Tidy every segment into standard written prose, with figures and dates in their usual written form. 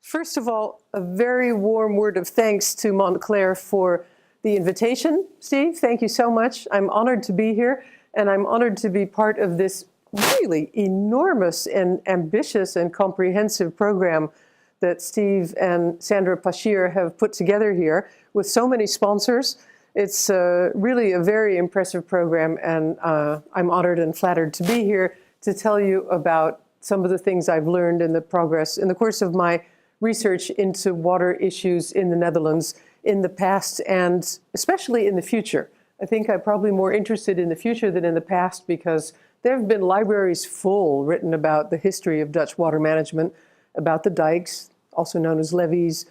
First of all, a very warm word of thanks to Montclair for the invitation. Steve, thank you so much. I'm honored to be here, and I'm honored to be part of this really enormous and ambitious and comprehensive program that Steve and Sandra Pashir have put together here with so many sponsors. It's really a very impressive program, and I'm honored and flattered to be here to tell you about some of the things I've learned in the course of my research into water issues in the Netherlands in the past and especially in the future. I think I'm probably more interested in the future than in the past because there have been libraries full written about the history of Dutch water management, about the dikes, also known as levees,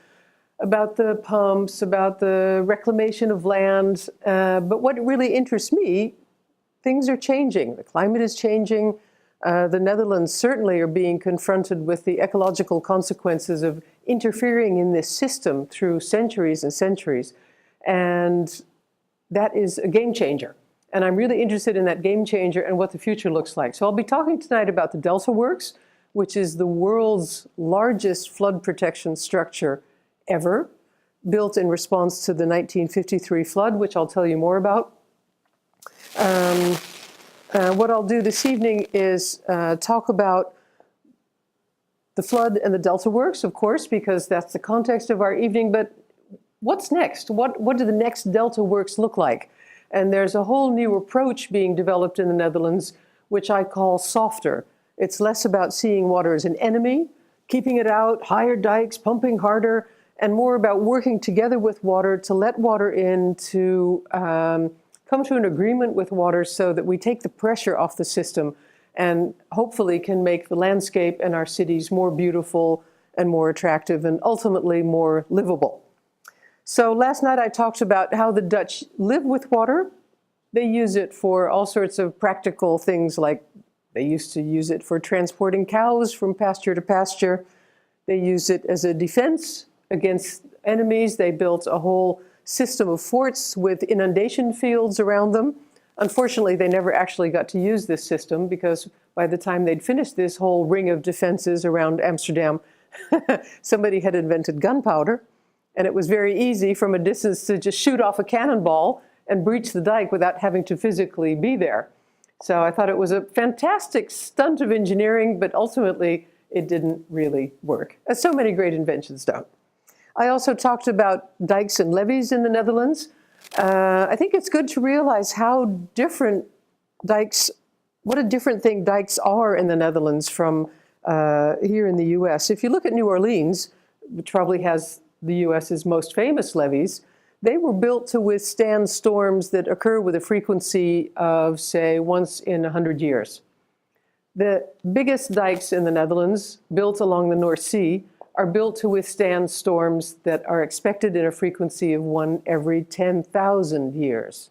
about the pumps, about the reclamation of land. But what really interests me, things are changing. The climate is changing. The Netherlands certainly are being confronted with the ecological consequences of interfering in this system through centuries and centuries. And that is a game changer. And I'm really interested in that game changer and what the future looks like. So I'll be talking tonight about the Delta Works, which is the world's largest flood protection structure ever, built in response to the 1953 flood, which I'll tell you more about. What I'll do this evening is talk about the flood and the Delta Works, of course, because that's the context of our evening, but what's next? What do the next Delta Works look like? And there's a whole new approach being developed in the Netherlands, which I call softer. It's less about seeing water as an enemy, keeping it out, higher dikes, pumping harder, and more about working together with water to let water in, to come to an agreement with water so that we take the pressure off the system and hopefully can make the landscape and our cities more beautiful and more attractive and ultimately more livable. So last night I talked about how the Dutch live with water. They use it for all sorts of practical things, like they used to use it for transporting cows from pasture to pasture. They use it as a defense against enemies. They built a whole system of forts with inundation fields around them. Unfortunately, they never actually got to use this system because by the time they'd finished this whole ring of defenses around Amsterdam, somebody had invented gunpowder, and it was very easy from a distance to just shoot off a cannonball and breach the dike without having to physically be there. So I thought it was a fantastic stunt of engineering, but ultimately it didn't really work, as so many great inventions don't. I also talked about dikes and levees in the Netherlands. I think it's good to realize how different dikes, what a different thing dikes are in the Netherlands from here in the US. If you look at New Orleans, which probably has the US's most famous levees, they were built to withstand storms that occur with a frequency of, say, once in 100 years. The biggest dikes in the Netherlands, built along the North Sea, are built to withstand storms that are expected in a frequency of 1 every 10,000 years.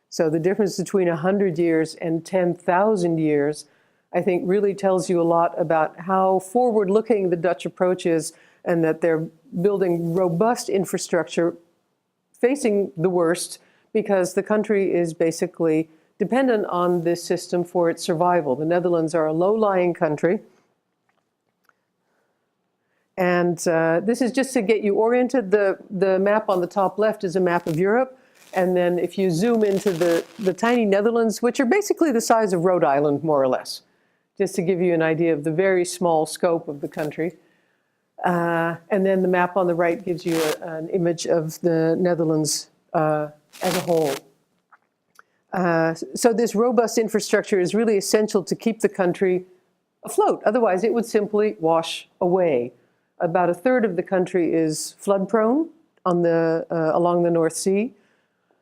So the difference between 100 years and 10,000 years, I think, really tells you a lot about how forward-looking the Dutch approach is, and that they're building robust infrastructure facing the worst because the country is basically dependent on this system for its survival. The Netherlands are a low-lying country. And this is just to get you oriented. The map on the top left is a map of Europe. And then if you zoom into the tiny Netherlands, which are basically the size of Rhode Island, more or less, just to give you an idea of the very small scope of the country. And then the map on the right gives you an image of the Netherlands as a whole. So this robust infrastructure is really essential to keep the country afloat. Otherwise, it would simply wash away. About a third of the country is flood-prone along the North Sea.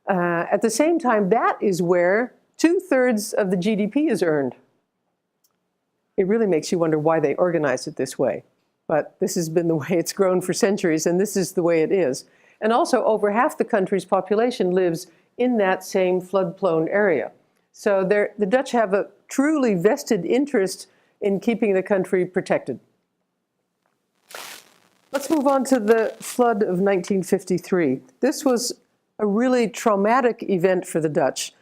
At the same time, that is where 2/3 of the GDP is earned. It really makes you wonder why they organize it this way. But this has been the way it's grown for centuries, and this is the way it is. And also, over half the country's population lives in that same flood-prone area. So the Dutch have a truly vested interest in keeping the country protected. Let's move on to the flood of 1953. This was a really traumatic event for the Dutch.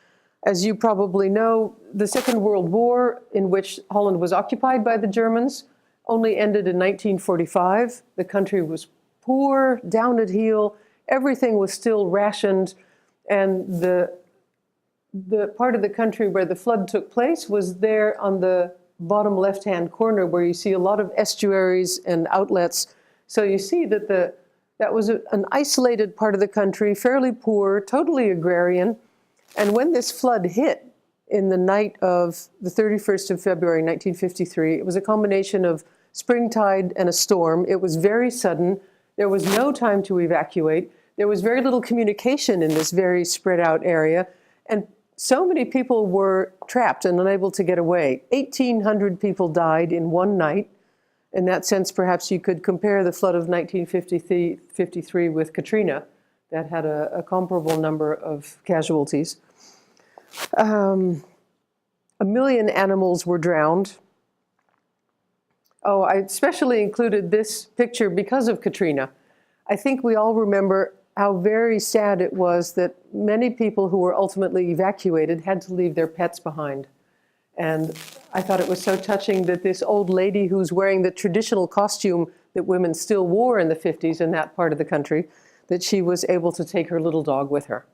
As you probably know, the Second World War, in which Holland was occupied by the Germans, only ended in 1945. The country was poor, down at heel. Everything was still rationed. And the part of the country where the flood took place was there on the bottom left-hand corner, where you see a lot of estuaries and outlets. So you see that that was an isolated part of the country, fairly poor, totally agrarian. And when this flood hit in the night of the 31st of February, 1953, it was a combination of spring tide and a storm. It was very sudden. There was no time to evacuate. There was very little communication in this very spread out area. And so many people were trapped and unable to get away. 1,800 people died in one night. In that sense, perhaps you could compare the flood of 1953 with Katrina. That had a comparable number of casualties. 1 million animals were drowned. Oh, I especially included this picture because of Katrina. I think we all remember how very sad it was that many people who were ultimately evacuated had to leave their pets behind. And I thought it was so touching that this old lady who's wearing the traditional costume that women still wore in the 50s in that part of the country, that she was able to take her little dog with her.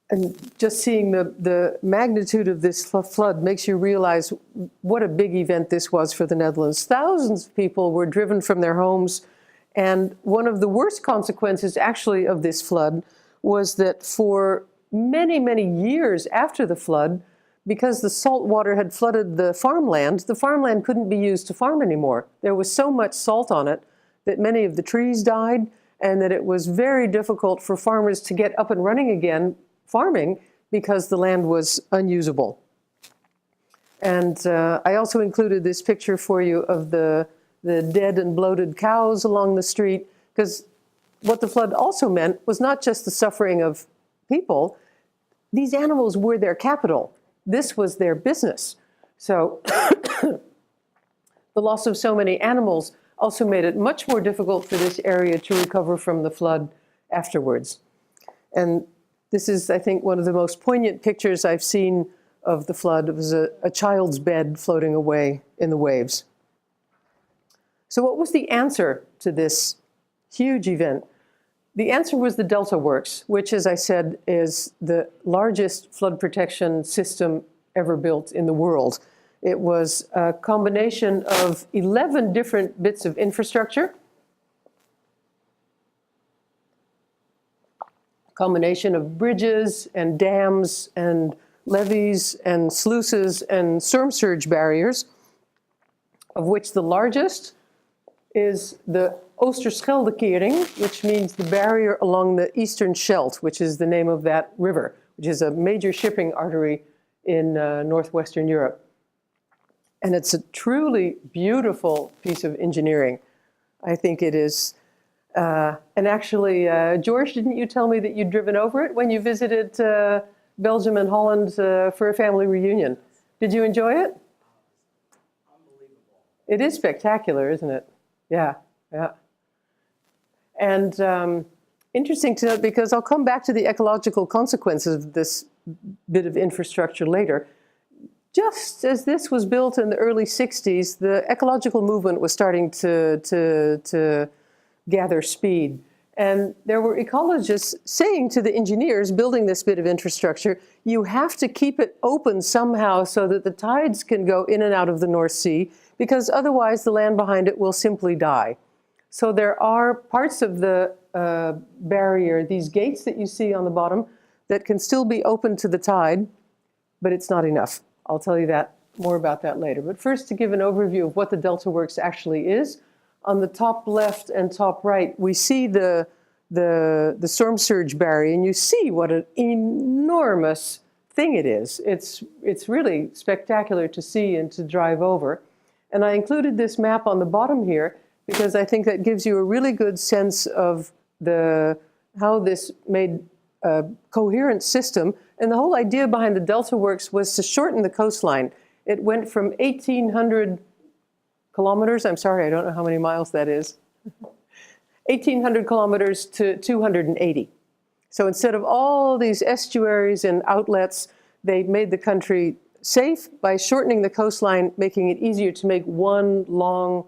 And just seeing the magnitude of this flood makes you realize what a big event this was for the Netherlands. Thousands of people were driven from their homes. And one of the worst consequences, actually, of this flood was that for many, many years after the flood, because the salt water had flooded the farmland couldn't be used to farm anymore. There was so much salt on it that many of the trees died, and that it was very difficult for farmers to get up and running again farming because the land was unusable. And I also included this picture for you of the dead and bloated cows along the street, because what the flood also meant was not just the suffering of people. These animals were their capital. This was their business. So the loss of so many animals also made it much more difficult for this area to recover from the flood afterwards. And this is, I think, one of the most poignant pictures I've seen of the flood. It was a child's bed floating away in the waves. So what was the answer to this huge event? The answer was the Delta Works, which, as I said, is the largest flood protection system ever built in the world. It was a combination of 11 different bits of infrastructure, a combination of bridges and dams and levees and sluices and storm surge barriers, of which the largest is the Oosterscheldekering, which means the barrier along the Eastern Scheldt, which is the name of that river, which is a major shipping artery in northwestern Europe. And it's a truly beautiful piece of engineering. I think it is. And actually, George, didn't you tell me that you'd driven over it when you visited Belgium and Holland for a family reunion? Did you enjoy it? Unbelievable. It is spectacular, isn't it? Yeah, yeah. And interesting to note, because I'll come back to the ecological consequences of this bit of infrastructure later. Just as this was built in the early 60s, the ecological movement was starting to gather speed. And there were ecologists saying to the engineers building this bit of infrastructure, you have to keep it open somehow so that the tides can go in and out of the North Sea, because otherwise the land behind it will simply die. So there are parts of the barrier, these gates that you see on the bottom, that can still be open to the tide, but it's not enough. I'll tell you more about that later. But first, to give an overview of what the Delta Works actually is, on the top left and top right, we see the storm surge barrier, and you see what an enormous thing it is. It's really spectacular to see and to drive over. And I included this map on the bottom here because I think that gives you a really good sense of how this made a coherent system. And the whole idea behind the Delta Works was to shorten the coastline. It went from 1,800 kilometers, I'm sorry, I don't know how many miles that is, 1,800 kilometers to 280. So instead of all these estuaries and outlets, they made the country safe by shortening the coastline, making it easier to make one long,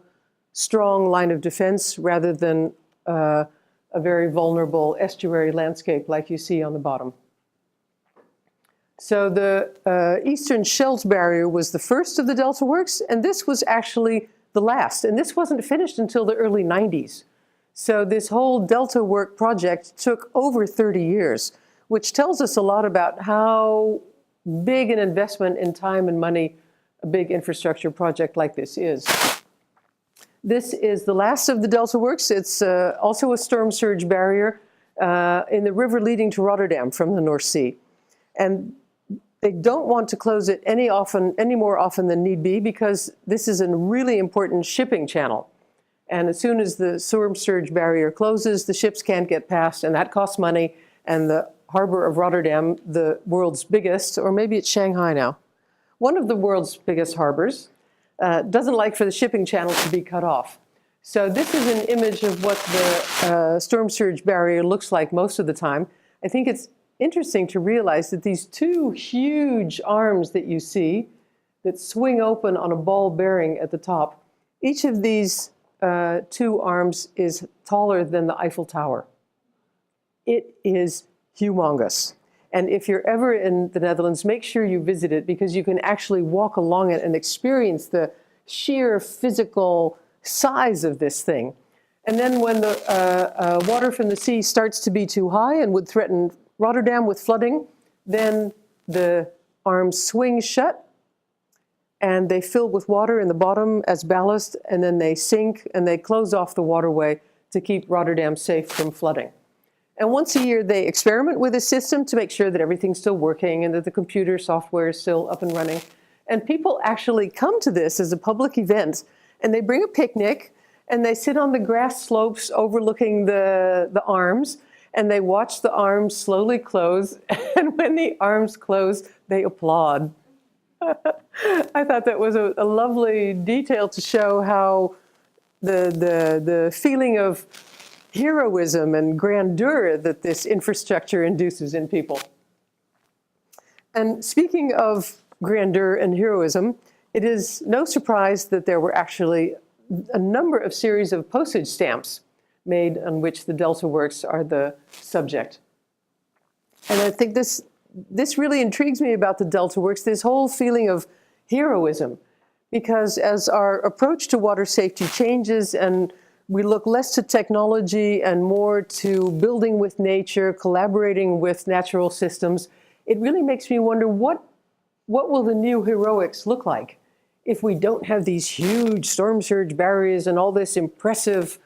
strong line of defense rather than a very vulnerable estuary landscape like you see on the bottom. So the Eastern Scheldt Barrier was the first of the delta works, and this was actually the last. And this wasn't finished until the early 90s. So this whole delta work project took over 30 years, which tells us a lot about how big an investment in time and money a big infrastructure project like this is. This is the last of the delta works. It's also a storm surge barrier in the river leading to Rotterdam from the North Sea. And they don't want to close it any more often than need be, because this is a really important shipping channel. And as soon as the storm surge barrier closes, the ships can't get past, and that costs money. And the harbor of Rotterdam, the world's biggest, or maybe it's Shanghai now, one of the world's biggest harbors, doesn't like for the shipping channel to be cut off. So this is an image of what the storm surge barrier looks like most of the time. I think it's interesting to realize that these two huge arms that you see that swing open on a ball bearing at the top, each of these two arms is taller than the Eiffel Tower. It is humongous. And if you're ever in the Netherlands, make sure you visit it, because you can actually walk along it and experience the sheer physical size of this thing. And then when the water from the sea starts to be too high and would threaten Rotterdam with flooding, then the arms swing shut and they fill with water in the bottom as ballast, and then they sink and they close off the waterway to keep Rotterdam safe from flooding. And once a year, they experiment with the system to make sure that everything's still working and that the computer software is still up and running. And people actually come to this as a public event, and they bring a picnic, and they sit on the grass slopes overlooking the arms, and they watch the arms slowly close. And when the arms close, they applaud. I thought that was a lovely detail to show how the feeling of heroism and grandeur that this infrastructure induces in people. And speaking of grandeur and heroism, it is no surprise that there were actually a number of series of postage stamps made on which the delta works are the subject. And I think this really intrigues me about the delta works, this whole feeling of heroism, because as our approach to water safety changes and we look less to technology and more to building with nature, collaborating with natural systems, it really makes me wonder what will the new heroics look like if we don't have these huge storm surge barriers and all this impressive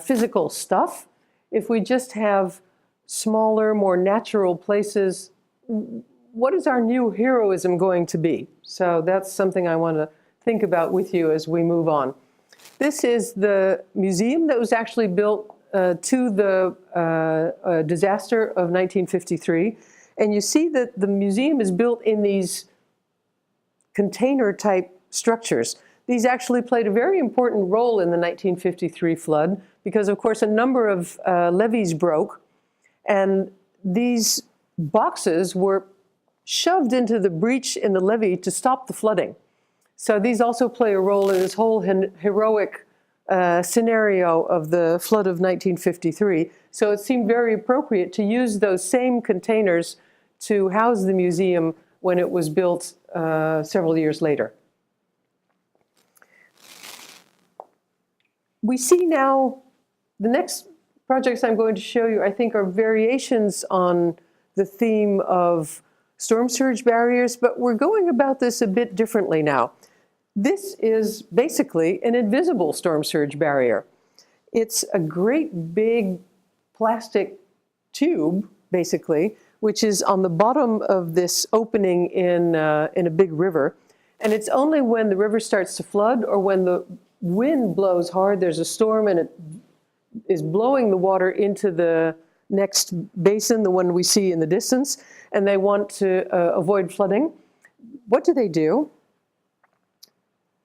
physical stuff. If we just have smaller, more natural places, what is our new heroism going to be? So that's something I want to think about with you as we move on. This is the museum that was actually built to the disaster of 1953. And you see that the museum is built in these container-type structures. These actually played a very important role in the 1953 flood because, of course, a number of levees broke. And these boxes were shoved into the breach in the levee to stop the flooding. So these also play a role in this whole heroic scenario of the flood of 1953. So it seemed very appropriate to use those same containers to house the museum when it was built several years later. We see now, the next projects I'm going to show you, I think, are variations on the theme of storm surge barriers, but we're going about this a bit differently now. This is basically an invisible storm surge barrier. It's a great big plastic tube, basically, which is on the bottom of this opening in a big river. And it's only when the river starts to flood or when the wind blows hard, there's a storm and it is blowing the water into the next basin, the one we see in the distance, and they want to avoid flooding. What do?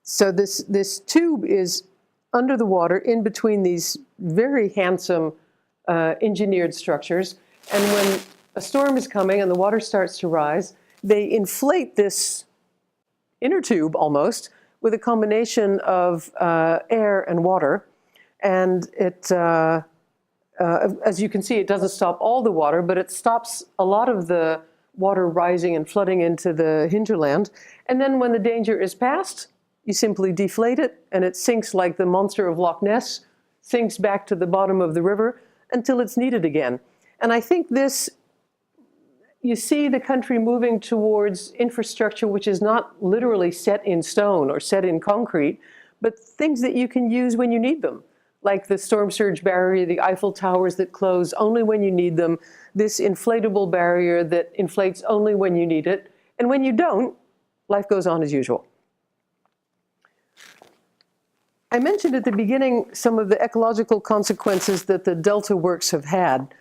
So this tube is under the water in between these very handsome engineered structures. And when a storm is coming and the water starts to rise, they inflate this inner tube almost, with a combination of air and water. And it, as you can see, it doesn't stop all the water, but it stops a lot of the water rising and flooding into the hinterland. And then when the danger is past, you simply deflate it, and it sinks like the monster of Loch Ness, sinks back to the bottom of the river until it's needed again. And I think this, you see the country moving towards infrastructure which is not literally set in stone or set in concrete, but things that you can use when you need them, like the storm surge barrier, the Eiffel Towers that close only when you need them, this inflatable barrier that inflates only when you need it, and when you don't, life goes on as usual. I mentioned at the beginning some of the ecological consequences that the Delta works have had.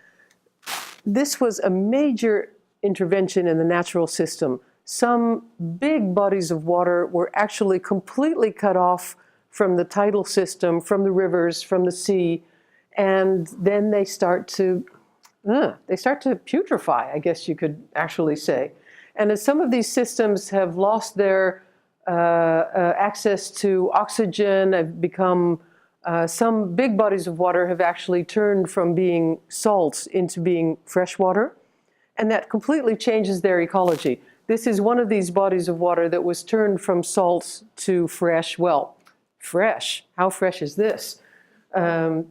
This was a major intervention in the natural system. Some big bodies of water were actually completely cut off from the tidal system, from the rivers, from the sea, and then they start to putrefy, I guess you could actually say. And as some of these systems have lost their access to oxygen, have become, some big bodies of water have actually turned from being salts into being fresh water, and that completely changes their ecology. This is one of these bodies of water that was turned from salts to fresh. Well, fresh, how fresh is this?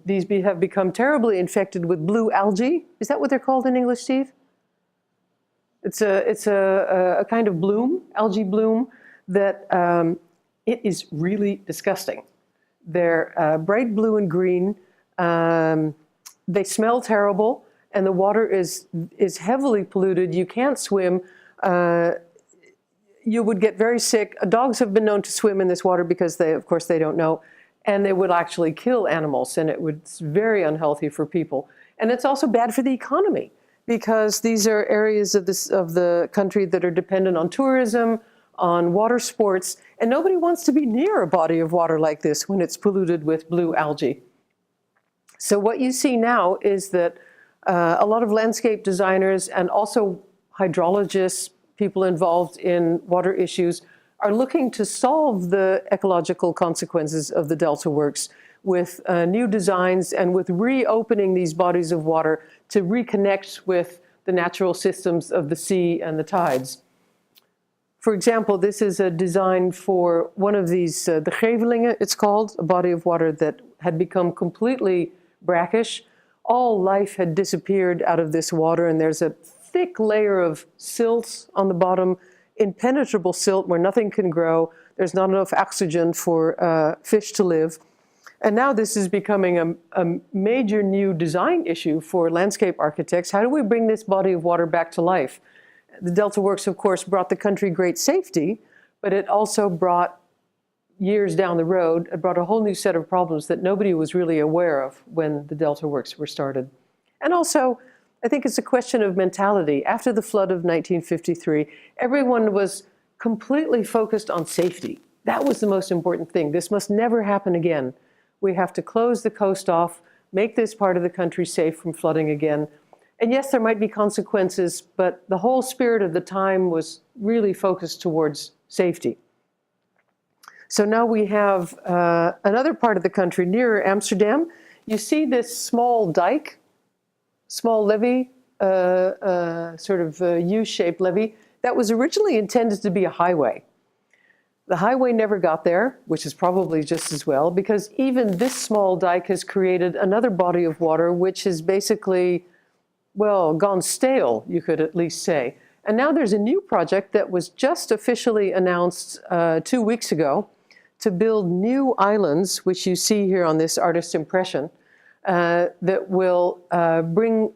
These have become terribly infected with blue algae. Is that what they're called in English, Steve? It's a kind of bloom, algae bloom, that it is really disgusting. They're bright blue and green. They smell terrible, and the water is heavily polluted. You can't swim. You would get very sick. Dogs have been known to swim in this water because of course, they don't know, and they would actually kill animals, and it's very unhealthy for people. And it's also bad for the economy, because these are areas of the country that are dependent on tourism, on water sports, and nobody wants to be near a body of water like this when it's polluted with blue algae. So what you see now is that a lot of landscape designers and also hydrologists, people involved in water issues, are looking to solve the ecological consequences of the Delta works with new designs and with reopening these bodies of water to reconnect with the natural systems of the sea and the tides. For example, this is a design for one of these, the Gevelingen, it's called, a body of water that had become completely brackish. All life had disappeared out of this water, and there's a thick layer of silt on the bottom, impenetrable silt where nothing can grow. There's not enough oxygen for fish to live. And now this is becoming a major new design issue for landscape architects. How do we bring this body of water back to life? The Delta works, of course, brought the country great safety, but it also brought, years down the road, it brought a whole new set of problems that nobody was really aware of when the Delta works were started. And also, I think it's a question of mentality. After the flood of 1953, everyone was completely focused on safety. That was the most important thing. This must never happen again. We have to close the coast off, make this part of the country safe from flooding again. And yes, there might be consequences, but the whole spirit of the time was really focused towards safety. So now we have another part of the country nearer Amsterdam. You see this small dike, small levee, sort of U-shaped levee, that was originally intended to be a highway. The highway never got there, which is probably just as well, because even this small dike has created another body of water which is basically, well, gone stale, you could at least say. And now there's a new project that was just officially announced 2 weeks ago to build new islands, which you see here on this artist's impression, that will bring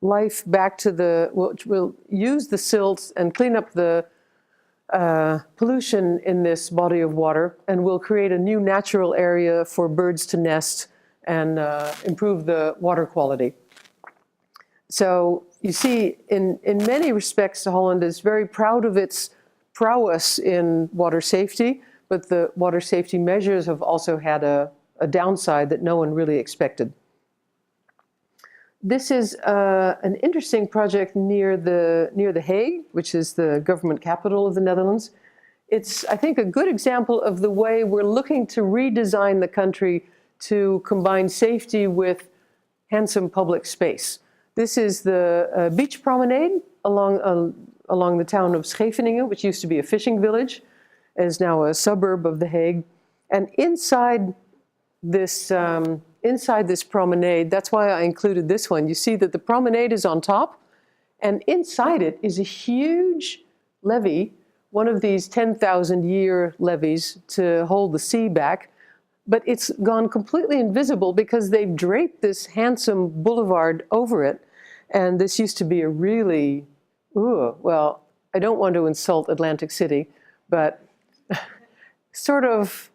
life back to which will use the silts and clean up the pollution in this body of water, and will create a new natural area for birds to nest and improve the water quality. So you see, in many respects, Holland is very proud of its prowess in water safety, but the water safety measures have also had a downside that no one really expected. This is an interesting project near the Hague, which is the government capital of the Netherlands. It's, I think, a good example of the way we're looking to redesign the country to combine safety with handsome public space. This is the beach promenade along the town of Scheveningen, which used to be a fishing village, is now a suburb of The Hague. And inside this promenade, that's why I included this one, you see that the promenade is on top, and inside it is a huge levee, one of these 10,000-year levees to hold the sea back, but it's gone completely invisible because they've draped this handsome boulevard over it. And this used to be a really, well, I don't want to insult Atlantic City, but sort of,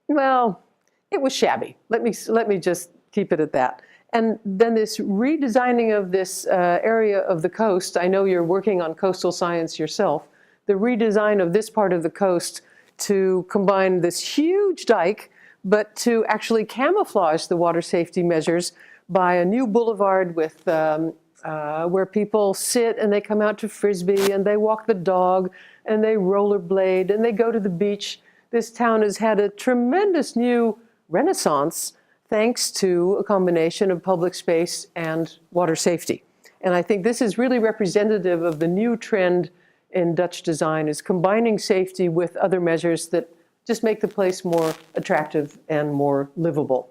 well, it was shabby. Let me just keep it at that. And then this redesigning of this area of the coast, I know you're working on coastal science yourself, the redesign of this part of the coast to combine this huge dike, but to actually camouflage the water safety measures by a new boulevard with where people sit and they come out to frisbee and they walk the dog and they rollerblade and they go to the beach. This town has had a tremendous new renaissance thanks to a combination of public space and water safety. And I think this is really representative of the new trend in Dutch design, is combining safety with other measures that just make the place more attractive and more livable.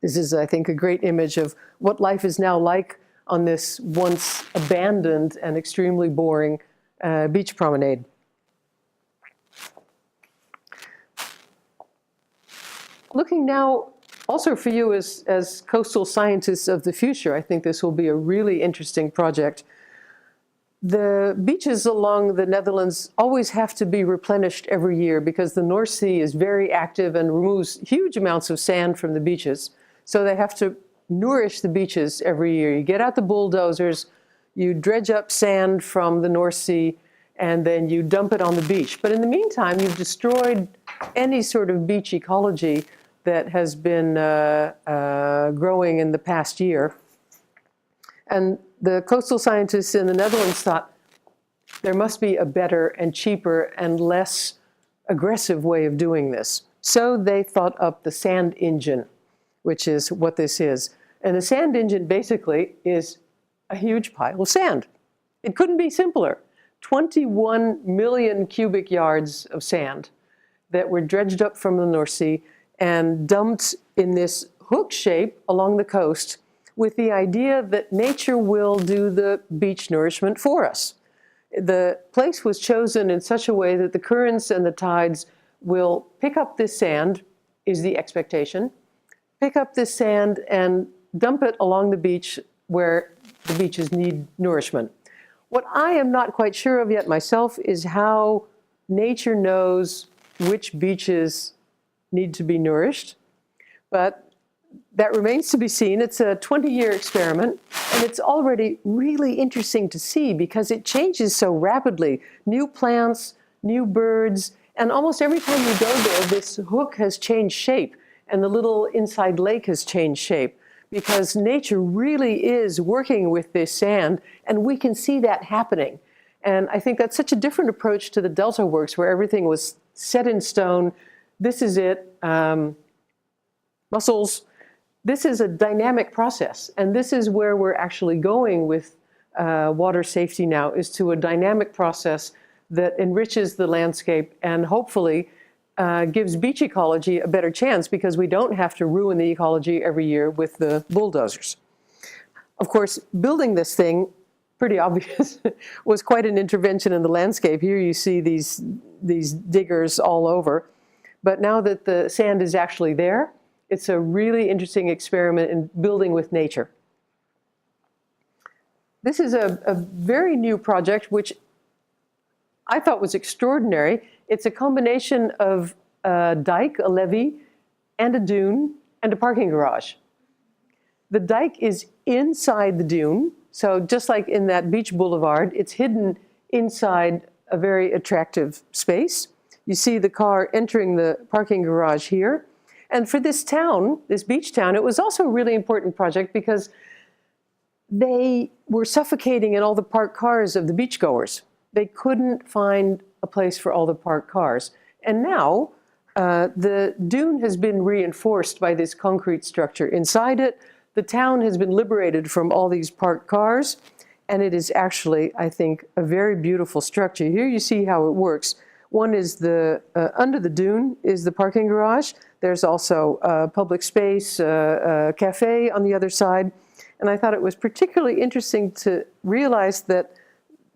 This is, I think, a great image of what life is now like on this once abandoned and extremely boring beach promenade. Looking now also for you as coastal scientists of the future, I think this will be a really interesting project. The beaches along the Netherlands always have to be replenished every year because the North Sea is very active and removes huge amounts of sand from the beaches. So they have to nourish the beaches every year. You get out the bulldozers, you dredge up sand from the North Sea, and then you dump it on the beach. But in the meantime, you've destroyed any sort of beach ecology that has been growing in the past year. And the coastal scientists in the Netherlands thought there must be a better and cheaper and less aggressive way of doing this. So they thought up the sand engine, which is what this is. And the sand engine basically is a huge pile of sand. It couldn't be simpler. 21 million cubic yards of sand that were dredged up from the North Sea and dumped in this hook shape along the coast, with the idea that nature will do the beach nourishment for us. The place was chosen in such a way that the currents and the tides will pick up this sand, is the expectation, pick up this sand and dump it along the beach where the beaches need nourishment. What I am not quite sure of yet myself is how nature knows which beaches need to be nourished, but that remains to be seen. It's a 20-year experiment, and it's already really interesting to see because it changes so rapidly. New plants, new birds, and almost every time you go there, this hook has changed shape, and the little inside lake has changed shape, because nature really is working with this sand, and we can see that happening. And I think that's such a different approach to the Delta works, where everything was set in stone. This is it. Mussels. This is a dynamic process, and this is where we're actually going with water safety now, is to a dynamic process that enriches the landscape and hopefully gives beach ecology a better chance, because we don't have to ruin the ecology every year with the bulldozers. Of course, building this thing, pretty obvious, was quite an intervention in the landscape. Here you see these diggers all over. But now that the sand is actually there, it's a really interesting experiment in building with nature. This is a very new project, which I thought was extraordinary. It's a combination of a dike, a levee, and a dune, and a parking garage. The dike is inside the dune, so just like in that beach boulevard, it's hidden inside a very attractive space. You see the car entering the parking garage here. And for this town, this beach town, it was also a really important project because they were suffocating in all the parked cars of the beachgoers. They couldn't find a place for all the parked cars. And now the dune has been reinforced by this concrete structure inside it. The town has been liberated from all these parked cars, and it is actually, I think, a very beautiful structure. Here you see how it works. One is the, under the dune is the parking garage. There's also public space, a cafe on the other side. And I thought it was particularly interesting to realize that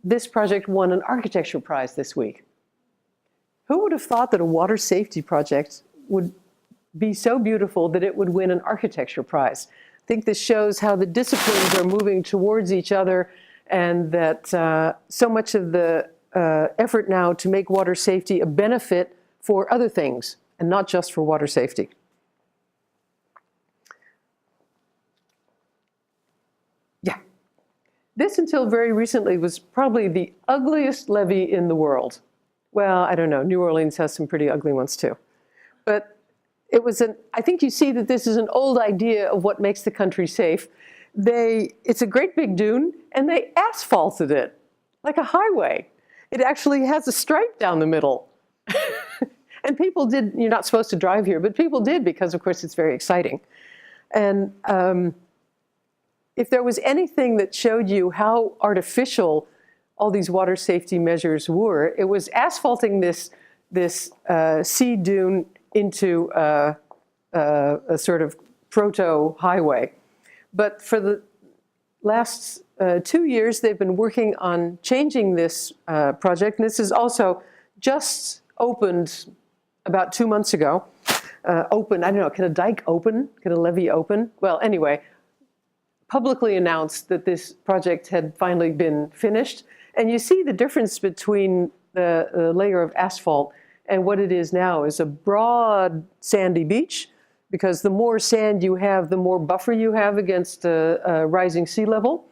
this project won an architecture prize this week. Who would have thought that a water safety project would be so beautiful that it would win an architecture prize? I think this shows how the disciplines are moving towards each other, and that so much of the effort now to make water safety a benefit for other things and not just for water safety. Yeah. This, until very recently, was probably the ugliest levee in the world. Well, I don't know. New Orleans has some pretty ugly ones too. But it was I think you see that this is an old idea of what makes the country safe. It's a great big dune, and they asphalted it like a highway. It actually has a stripe down the middle. And people did, you're not supposed to drive here, but people did because, of course, it's very exciting. And if there was anything that showed you how artificial all these water safety measures were, it was asphalting this sea dune into a sort of proto-highway. But for the last 2 years, they've been working on changing this project. And this is also just opened about 2 months ago. I don't know, can a dike open? Can a levee open? Well, anyway, publicly announced that this project had finally been finished. And you see the difference between the layer of asphalt and what it is now is a broad sandy beach, because the more sand you have, the more buffer you have against rising sea level.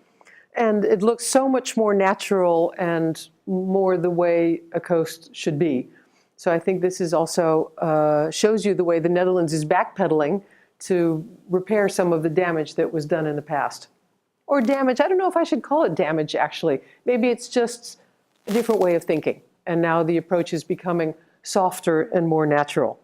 And it looks so much more natural and more the way a coast should be. So I think this is also shows you the way the Netherlands is backpedaling to repair some of the damage that was done in the past. Or damage, I don't know if I should call it damage, actually. Maybe it's just a different way of thinking. And now the approach is becoming softer and more natural.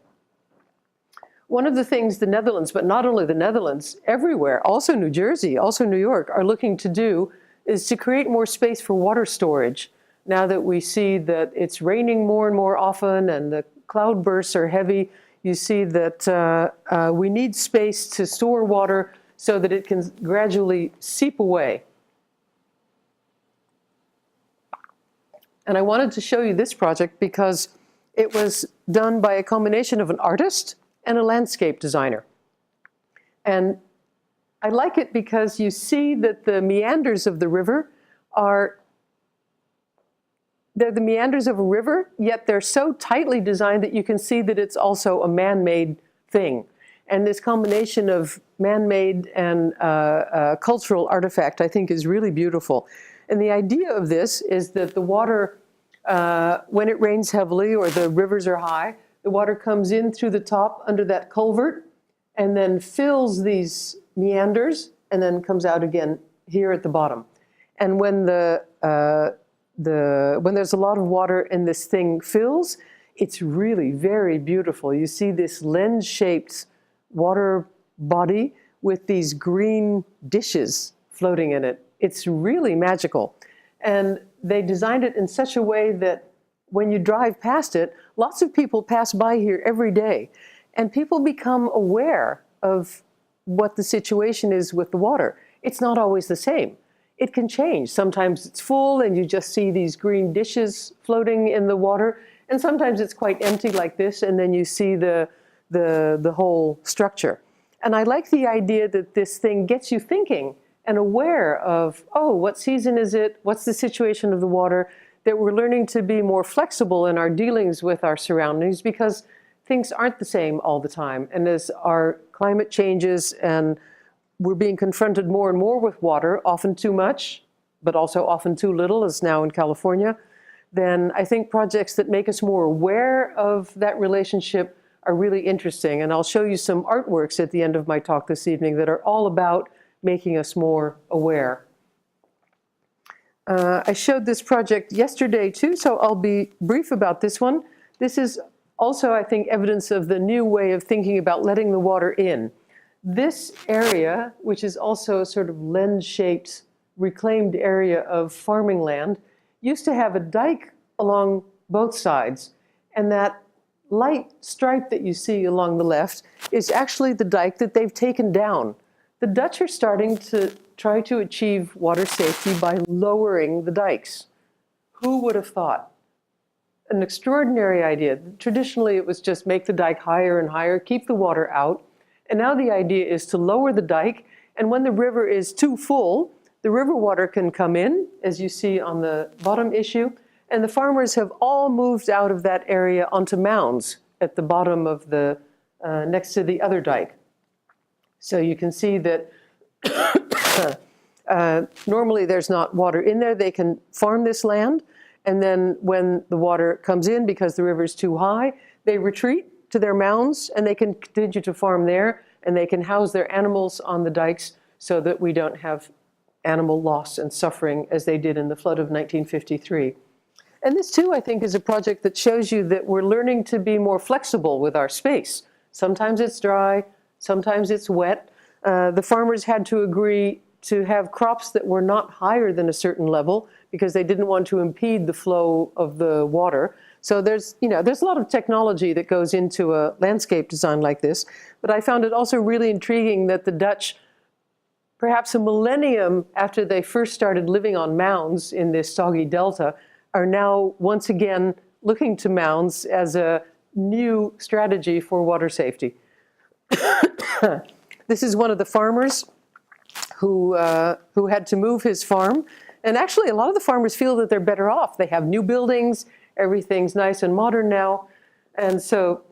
One of the things the Netherlands, but not only the Netherlands, everywhere, also New Jersey, also New York, are looking to do is to create more space for water storage. Now that we see that it's raining more and more often and the cloud bursts are heavy, you see that we need space to store water so that it can gradually seep away. And I wanted to show you this project because it was done by a combination of an artist and a landscape designer. And I like it because you see that the meanders of the river they're the meanders of a river, yet they're so tightly designed that you can see that it's also a man-made thing. And this combination of man-made and cultural artifact, I think, is really beautiful. And the idea of this is that the water, when it rains heavily or the rivers are high, the water comes in through the top under that culvert and then fills these meanders and then comes out again here at the bottom. And when when there's a lot of water and this thing fills, it's really very beautiful. You see this lens-shaped water body with these green dishes floating in it. It's really magical. And they designed it in such a way that when you drive past it, lots of people pass by here every day. And people become aware of what the situation is with the water. It's not always the same. It can change. Sometimes it's full and you just see these green dishes floating in the water. And sometimes it's quite empty like this, and then you see the whole structure. And I like the idea that this thing gets you thinking and aware of, oh, what season is it? What's the situation of the water? That we're learning to be more flexible in our dealings with our surroundings because things aren't the same all the time. And as our climate changes and we're being confronted more and more with water, often too much, but also often too little, as now in California, then I think projects that make us more aware of that relationship are really interesting. And I'll show you some artworks at the end of my talk this evening that are all about making us more aware. I showed this project yesterday too, so I'll be brief about this one. This is also, I think, evidence of the new way of thinking about letting the water in. This area, which is also a sort of lens-shaped reclaimed area of farming land, used to have a dike along both sides. And that light stripe that you see along the left is actually the dike that they've taken down. The Dutch are starting to try to achieve water safety by lowering the dikes. Who would have thought? An extraordinary idea. Traditionally, it was just make the dike higher and higher, keep the water out. And now the idea is to lower the dike, and when the river is too full, the river water can come in, as you see on the bottom issue, and the farmers have all moved out of that area onto mounds at the bottom of the, next to the other dike. So you can see that normally there's not water in there. They can farm this land, and then when the water comes in because the river is too high, they retreat to their mounds, and they can continue to farm there, and they can house their animals on the dikes so that we don't have animal loss and suffering as they did in the flood of 1953. And this too, I think, is a project that shows you that we're learning to be more flexible with our space. Sometimes it's dry, sometimes it's wet. The farmers had to agree to have crops that were not higher than a certain level because they didn't want to impede the flow of the water. So there's a lot of technology that goes into a landscape design like this. But I found it also really intriguing that the Dutch, perhaps a millennium after they first started living on mounds in this soggy delta, are now once again looking to mounds as a new strategy for water safety. This is one of the farmers who had to move his farm. And actually, a lot of the farmers feel that they're better off. They have new buildings, everything's nice and modern now. And so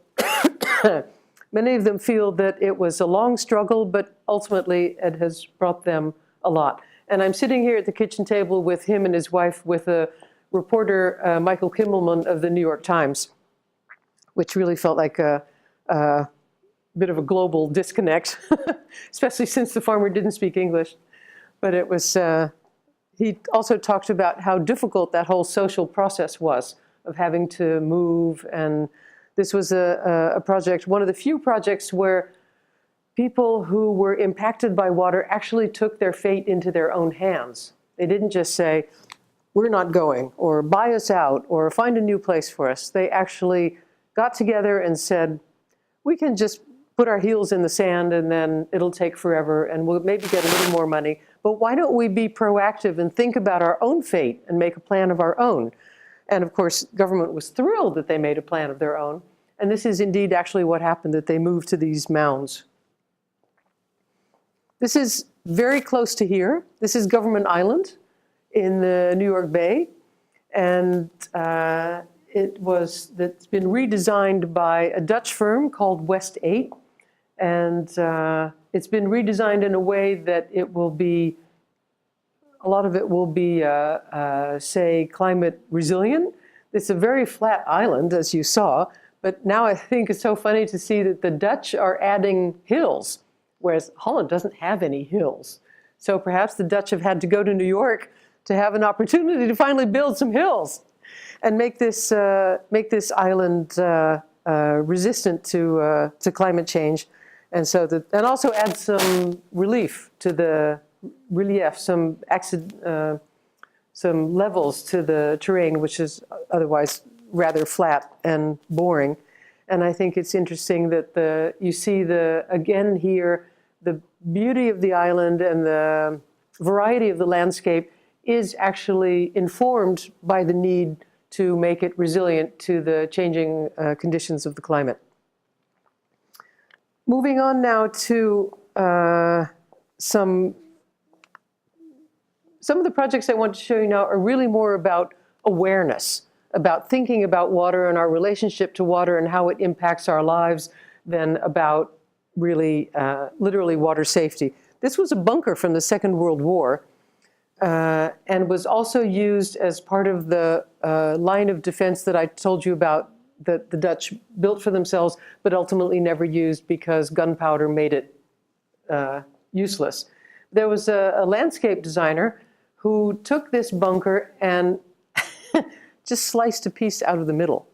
many of them feel that it was a long struggle, but ultimately it has brought them a lot. And I'm sitting here at the kitchen table with him and his wife with a reporter, Michael Kimmelman of the New York Times, which really felt like a bit of a global disconnect, especially since the farmer didn't speak English. But it was, he also talked about how difficult that whole social process was of having to move. And this was a project, one of the few projects where people who were impacted by water actually took their fate into their own hands. They didn't just say, we're not going, or buy us out, or find a new place for us. They actually got together and said, we can just put our heels in the sand and then it'll take forever and we'll maybe get a little more money. But why don't we be proactive and think about our own fate and make a plan of our own? And of course, government was thrilled that they made a plan of their own. And this is indeed actually what happened, that they moved to these mounds. This is very close to here. This is Government Island in the New York Bay. And it's been redesigned by a Dutch firm called West 8. And it's been redesigned in a way that it will be, a lot of it will be, say, climate resilient. It's a very flat island, as you saw, but now I think it's so funny to see that the Dutch are adding hills, whereas Holland doesn't have any hills. So perhaps the Dutch have had to go to New York to have an opportunity to finally build some hills and make this island resistant to climate change, and so that, and also add some relief to the relief, some levels to the terrain, which is otherwise rather flat and boring. And I think it's interesting that you see again here, the beauty of the island and the variety of the landscape is actually informed by the need to make it resilient to the changing conditions of the climate. Moving on now to some of the projects I want to show you now are really more about awareness, about thinking about water and our relationship to water and how it impacts our lives than about really literally water safety. This was a bunker from the Second World War and was also used as part of the line of defense that I told you about that the Dutch built for themselves, but ultimately never used because gunpowder made it useless. There was a landscape designer who took this bunker and just sliced a piece out of the middle.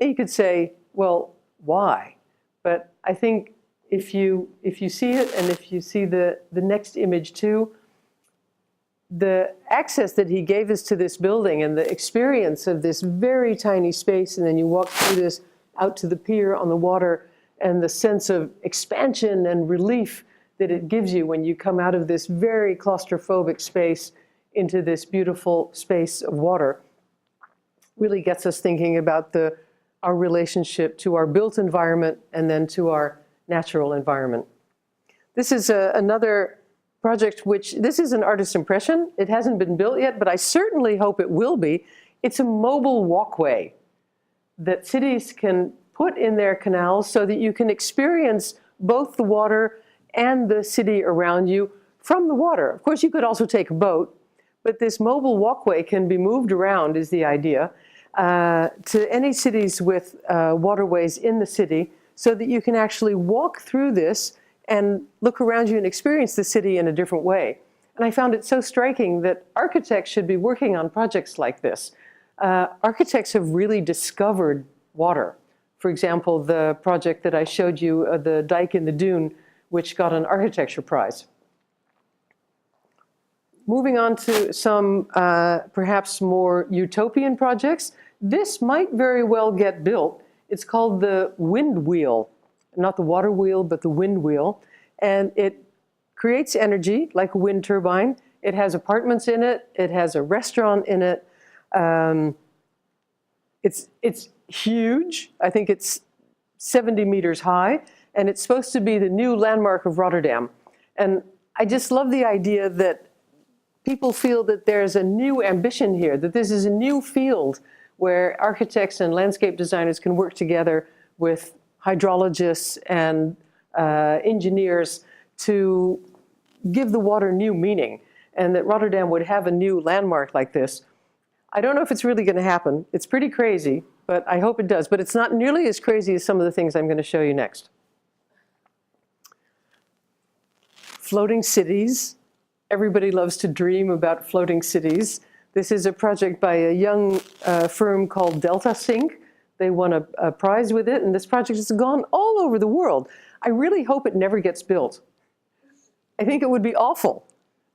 And you could say, well, why? But I think if you see it, and if you see the next image too, the access that he gave us to this building and the experience of this very tiny space, and then you walk through this out to the pier on the water, and the sense of expansion and relief that it gives you when you come out of this very claustrophobic space into this beautiful space of water, really gets us thinking about our relationship to our built environment and then to our natural environment. This is another project this is an artist's impression. It hasn't been built yet, but I certainly hope it will be. It's a mobile walkway that cities can put in their canals so that you can experience both the water and the city around you from the water. Of course, you could also take a boat, but this mobile walkway can be moved around, is the idea, to any cities with waterways in the city, so that you can actually walk through this and look around you and experience the city in a different way. And I found it so striking that architects should be working on projects like this. Architects have really discovered water. For example, the project that I showed you, the dike in the dune, which got an architecture prize. Moving on to some perhaps more utopian projects. This might very well get built. It's called the wind wheel. Not the water wheel, but the wind wheel. And it creates energy like a wind turbine. It has apartments in it. It has a restaurant in it. It's huge. I think it's 70 meters high. And it's supposed to be the new landmark of Rotterdam. And I just love the idea that people feel that there's a new ambition here, that this is a new field where architects and landscape designers can work together with hydrologists and engineers to give the water new meaning, and that Rotterdam would have a new landmark like this. I don't know if it's really going to happen. It's pretty crazy, but I hope it does. But it's not nearly as crazy as some of the things I'm going to show you next. Floating cities. Everybody loves to dream about floating cities. This is a project by a young firm called Delta Sync. They won a prize with it, and this project has gone all over the world. I really hope it never gets built. I think it would be awful.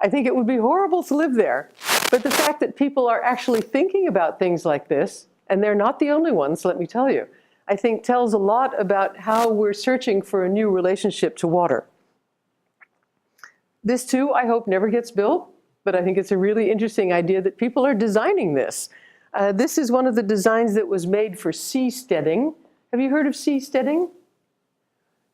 I think it would be horrible to live there. But the fact that people are actually thinking about things like this, and they're not the only ones, let me tell you, I think tells a lot about how we're searching for a new relationship to water. This too, I hope, never gets built, but I think it's a really interesting idea that people are designing this. This is one of the designs that was made for Seasteading. Have you heard of Seasteading?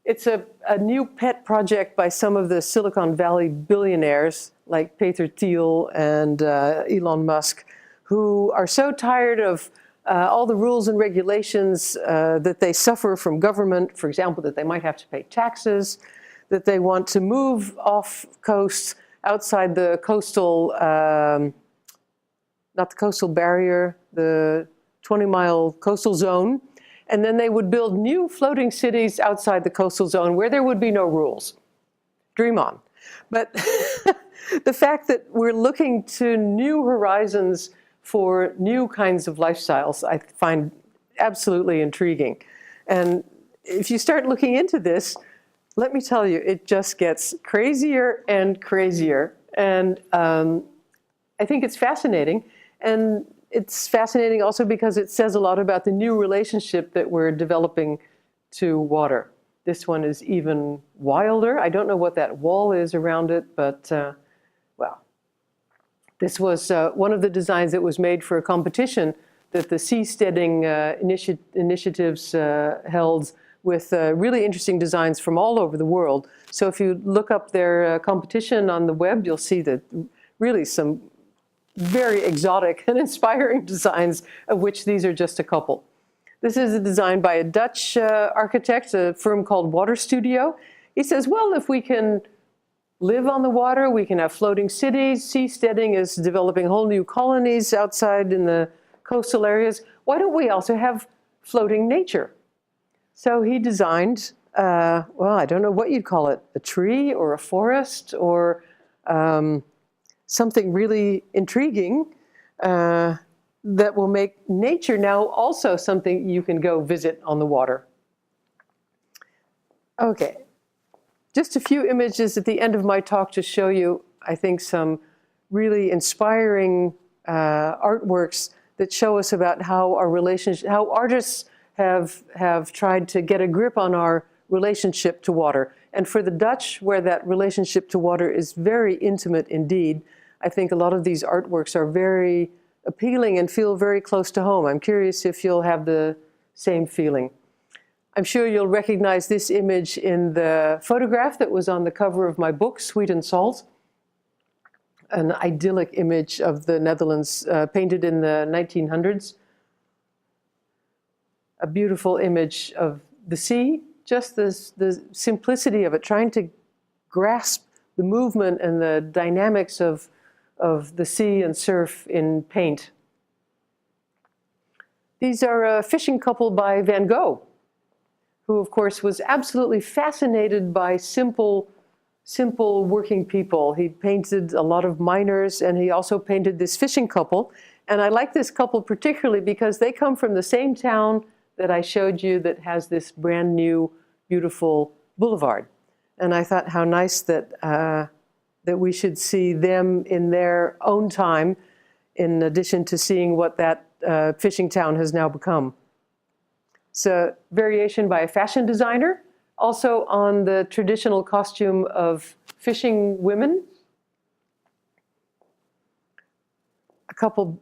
It's a new pet project by some of the Silicon Valley billionaires like Peter Thiel and Elon Musk, who are so tired of all the rules and regulations that they suffer from government, for example, that they might have to pay taxes, that they want to move off coast outside the coastal not the coastal barrier, the 20-mile coastal zone, and then they would build new floating cities outside the coastal zone where there would be no rules. Dream on. But the fact that we're looking to new horizons for new kinds of lifestyles, I find absolutely intriguing. And if you start looking into this, let me tell you, it just gets crazier and crazier. And I think it's fascinating. And it's fascinating also because it says a lot about the new relationship that we're developing to water. This one is even wilder. I don't know what that wall is around it, but well, this was one of the designs that was made for a competition that the Seasteading initiatives held with really interesting designs from all over the world. So if you look up their competition on the web, you'll see that really some very exotic and inspiring designs, of which these are just a couple. This is a design by a Dutch architect, a firm called Water Studio. He says, well, if we can live on the water, we can have floating cities. Seasteading is developing whole new colonies outside in the coastal areas. Why don't we also have floating nature? So he designed, well, I don't know what you'd call it, a tree or a forest or something really intriguing that will make nature now also something you can go visit on the water. Okay, just a few images at the end of my talk to show you, I think, some really inspiring artworks that show us about how our relationship, how artists have tried to get a grip on our relationship to water. And for the Dutch, where that relationship to water is very intimate indeed, I think a lot of these artworks are very appealing and feel very close to home. I'm curious if you'll have the same feeling. I'm sure you'll recognize this image in the photograph that was on the cover of my book, Sweet and Salt. An idyllic image of the Netherlands, painted in the 1900s. A beautiful image of the sea, just the simplicity of it, trying to grasp the movement and the dynamics of the sea and surf in paint. These are a fishing couple by Van Gogh, who of course was absolutely fascinated by simple working people. He painted a lot of miners, and he also painted this fishing couple. And I like this couple particularly because they come from the same town that I showed you that has this brand new, beautiful boulevard. And I thought how nice that, that we should see them in their own time, in addition to seeing what that fishing town has now become. It's a variation by a fashion designer, also on the traditional costume of fishing women. A couple,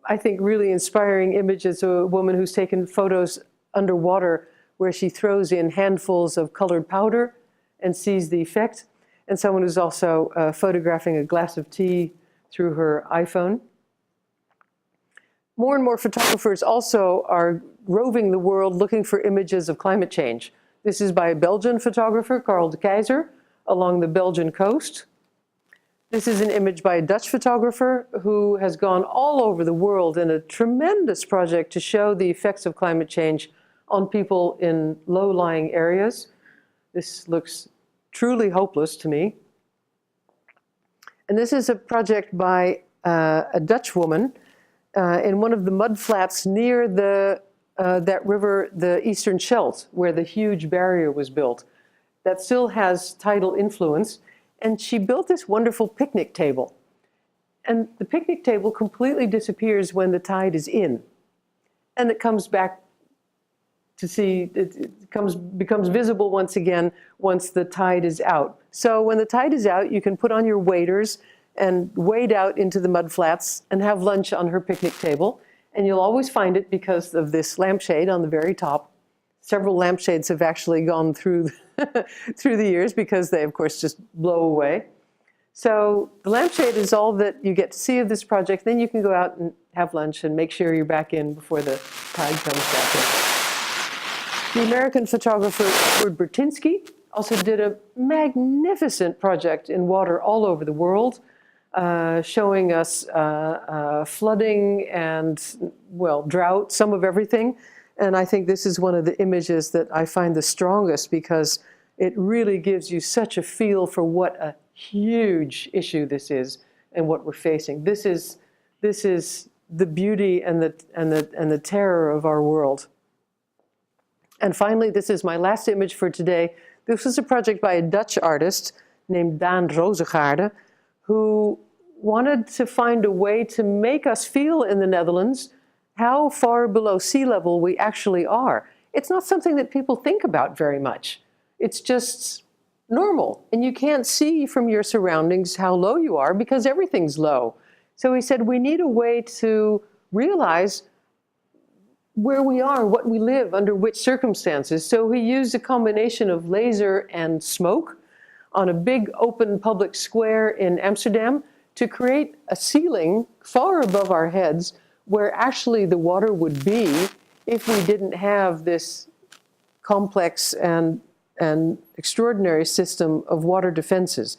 I think, really inspiring images of a woman who's taken photos underwater where she throws in handfuls of colored powder and sees the effect, and someone who's also photographing a glass of tea through her iPhone. More and more photographers also are roving the world looking for images of climate change. This is by a Belgian photographer, Karl de Keyser, along the Belgian coast. This is an image by a Dutch photographer who has gone all over the world in a tremendous project to show the effects of climate change on people in low-lying areas. This looks truly hopeless to me. And this is a project by a Dutch woman in one of the mud flats near that river, the Eastern Scheldt, where the huge barrier was built. That still has tidal influence. And she built this wonderful picnic table. And the picnic table completely disappears when the tide is in. And it comes back to see, becomes visible once again once the tide is out. So when the tide is out, you can put on your waders and wade out into the mud flats and have lunch on her picnic table. And you'll always find it because of this lampshade on the very top. Several lampshades have actually gone through through the years because they, of course, just blow away. So the lampshade is all that you get to see of this project. Then you can go out and have lunch and make sure you're back in before the tide comes back in. The American photographer Edward Bertinsky also did a magnificent project in water all over the world, showing us flooding and, well, drought, some of everything. And I think this is one of the images that I find the strongest because it really gives you such a feel for what a huge issue this is and what we're facing. This is the beauty and the terror of our world. And finally, this is my last image for today. This was a project by a Dutch artist named Daan Rozengaarde, who wanted to find a way to make us feel in the Netherlands how far below sea level we actually are. It's not something that people think about very much. It's just normal. And you can't see from your surroundings how low you are because everything's low. So he said, we need a way to realize where we are, what we live, under which circumstances. So he used a combination of laser and smoke on a big open public square in Amsterdam to create a ceiling far above our heads where actually the water would be if we didn't have this complex and extraordinary system of water defenses.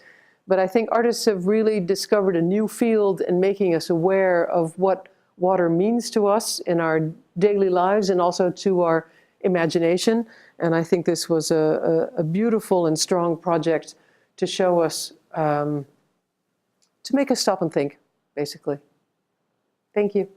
But I think artists have really discovered a new field in making us aware of what water means to us in our daily lives and also to our imagination. And I think this was a beautiful and strong project to show us to make us stop and think, basically. Thank you.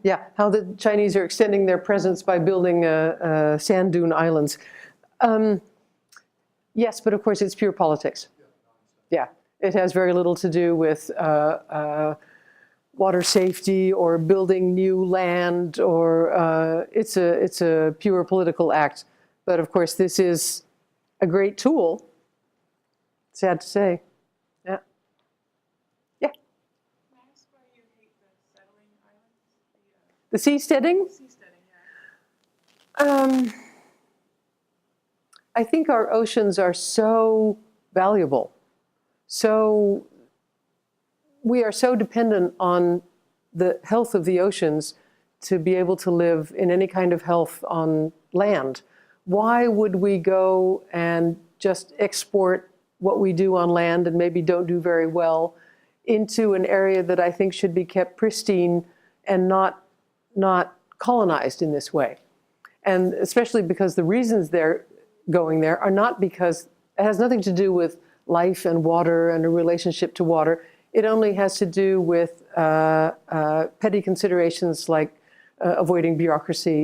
Yeah, how the Chinese are extending their presence by building sand dune islands. Yes, but of course it's pure politics. Yeah, it has very little to do with water safety or building new land, or it's a pure political act. But of course this is a great tool, sad to say. Yeah. Yeah. The seasteading? I think our oceans are so valuable. So we are so dependent on the health of the oceans to be able to live in any kind of health on land. Why would we go and just export what we do on land and maybe don't do very well into an area that I think should be kept pristine and not colonized in this way? And especially because the reasons they're going there are not because it has nothing to do with life and water and a relationship to water. It only has to do with petty considerations like avoiding bureaucracy